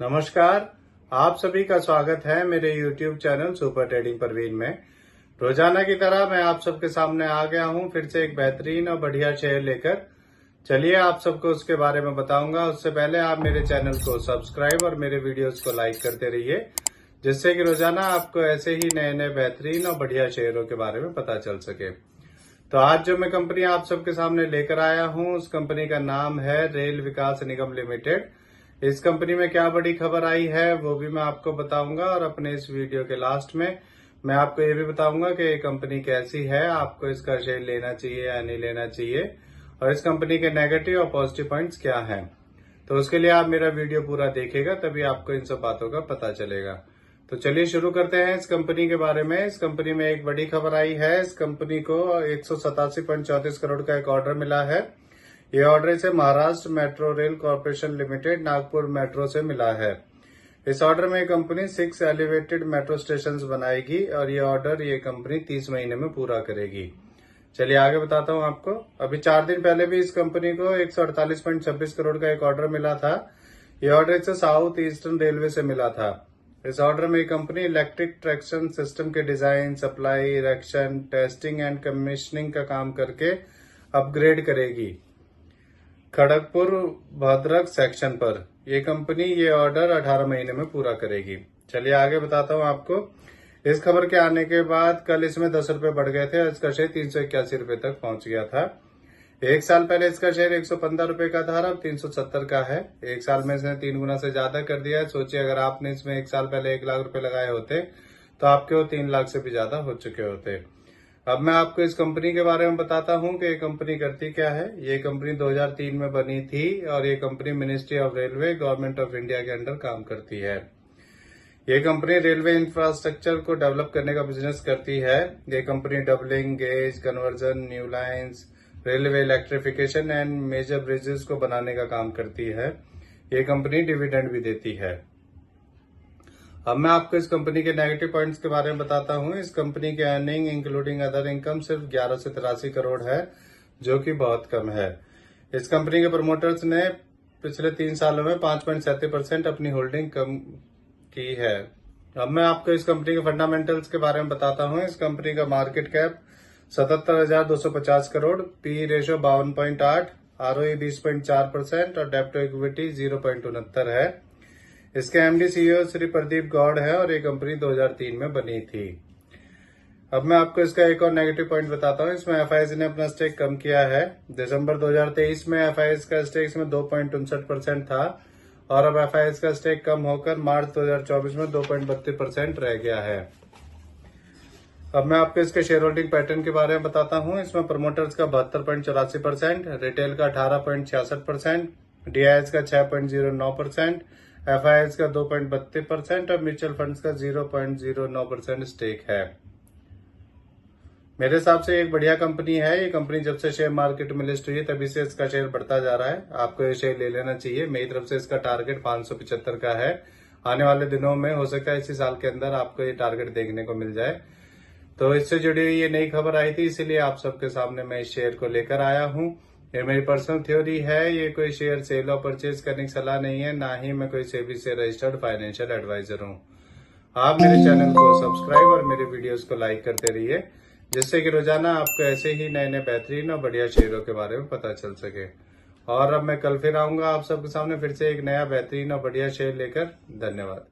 नमस्कार, आप सभी का स्वागत है मेरे YouTube channel super trading Parveen में। रोजाना की तरह मैं आप सबके सामने आ गया हूं फिर से एक बेहतरीन और बढ़िया शेयर लेकर। चलिए आप सबको उसके बारे में बताऊंगा। उससे पहले आप मेरे चैनल को सब्सक्राइब और मेरे वीडियोस को लाइक करते रहिए, जिससे कि रोजाना आपको ऐसे ही नए नए बेहतरीन और बढ़िया शेयरों के बारे में पता चल सके। तो आज जो मैं कंपनी आप सबके सामने लेकर आया हूं, उस कंपनी का नाम है रेल विकास निगम लिमिटेड। इस कंपनी में क्या बड़ी खबर आई है वो भी मैं आपको बताऊंगा, और अपने इस वीडियो के लास्ट में मैं आपको ये भी बताऊंगा कि ये कंपनी कैसी है, आपको इसका शेयर लेना चाहिए या नहीं लेना चाहिए, और इस कंपनी के नेगेटिव और पॉजिटिव पॉइंट्स क्या हैं। तो उसके लिए आप मेरा वीडियो पूरा देखिएगा, तभी आपको इन सब बातों का पता चलेगा। तो चलिए शुरू करते हैं इस कंपनी के बारे में। इस कंपनी में एक बड़ी खबर आई है। इस कंपनी को 187.34 करोड़ का एक ऑर्डर मिला है। ये ऑर्डर इसे Maharashtra metro rail corporation limited Nagpur metro से मिला है। इस ऑर्डर में कंपनी 6 एलिवेटेड मेट्रो स्टेशन बनाएगी, और ये ऑर्डर ये कंपनी 30 महीने में पूरा करेगी। चलिए आगे बताता हूं आपको। अभी 4 दिन पहले भी इस कंपनी को 148.26 करोड़ का एक ऑर्डर मिला था। ये ऑर्डर इसे साउथ ईस्टर्न रेलवे से मिला था। इस ऑर्डर में कंपनी इलेक्ट्रिक ट्रैक्शन सिस्टम के design, supply, erection, testing and commissioning का काम करके अपग्रेड करेगी खड़गपुर भद्रक सेक्शन पर। ये कंपनी ये ऑर्डर 18 महीने में पूरा करेगी। चलिए आगे बताता हूं आपको। इस खबर के आने के बाद कल इसमें 10 रुपए बढ़ गए थे और इसका शेयर 381 रुपए तक पहुंच गया था। एक साल पहले इसका शेयर 115 रुपए का था, अब 370 का है। एक साल में इसने 3 गुना से ज्यादा कर दिया है। सोचिए अगर आपने इसमें एक साल पहले 1 लाख रुपए लगाए होते तो आपके वो 3 लाख से भी ज्यादा हो चुके होते। अब मैं आपको इस कंपनी के बारे में बताता हूं कि ये कंपनी करती क्या है। ये कंपनी 2003 में बनी थी, और ये company ministry of railway government of India के अंडर काम करती है। ये कंपनी रेलवे इंफ्रास्ट्रक्चर को डेवलप करने का बिजनेस करती है। ये company doubling, gauge conversion, new lines, railway electrification and major bridges को बनाने का काम करती है। ये कंपनी डिविडेंड भी देती है। अब मैं आपको इस कंपनी के नेगेटिव पॉइंट्स के बारे में बताता हूं। इस कंपनी के अर्निंग इंक्लूडिंग अदर इनकम सिर्फ 11 से 83 करोड़ है, जो कि बहुत कम है। इस कंपनी के प्रमोटर्स ने पिछले 3 सालों में 5.37% अपनी होल्डिंग कम की है। अब मैं आपको इस कंपनी के फंडामेंटल्स के बारे में बताता हूं। इस कंपनी का market cap 77,250 crore, P ratio 52.8, ROE 20.4% और डेब्ट टू इक्विटी 0.69 है। इसके एमडी सीईओ श्री प्रदीप गौड़ है, और ये कंपनी 2003 में बनी थी। अब मैं आपको इसका एक और नेगेटिव पॉइंट बताता हूं। इसमें एफआईएस ने अपना स्टेक कम किया है। दिसंबर 2023 में एफआईएस का स्टेक इसमें 2.59% था, और अब एफआईएस का स्टेक कम होकर मार्च 2024 में 2.32% रह गया है। अब मैं आपको इसके शेयर होल्डिंग पैटर्न के बारे में बताता हूं। इसमें प्रमोटर्स का 72.84%, रिटेल का 18.66%, डीआईएस का 6.09%, एफआईएस का 2.32% और म्यूचुअल फंड्स का 0.09% स्टेक है। मेरे हिसाब से एक बढ़िया कंपनी है। ये कंपनी जब से शेयर मार्केट में लिस्ट हुई है तभी से इसका शेयर बढ़ता जा रहा है। आपको ये शेयर ले लेना चाहिए। मेरी तरफ से इसका टारगेट 575 का है। आने वाले दिनों में हो सकता है इसी साल के अंदर आपको ये टारगेट देखने को मिल जाए। तो इससे जुड़ी हुई ये नई खबर आई थी, इसीलिए आप सबके सामने मैं इस शेयर को लेकर आया हूं। ये मेरी पर्सनल थ्योरी है। ये कोई शेयर सेल और परचेज करने की सलाह नहीं है, ना ही मैं कोई सेबी से रजिस्टर्ड फाइनेंशियल एडवाइजर हूं। आप मेरे चैनल को सब्सक्राइब और मेरे वीडियोस को लाइक करते रहिए, जिससे कि रोजाना आपको ऐसे ही नए नए बेहतरीन और बढ़िया शेयरों के बारे में पता चल सके। और अब मैं कल फिर आऊंगा आप सबके सामने फिर से एक नया बेहतरीन और बढ़िया शेयर लेकर। धन्यवाद।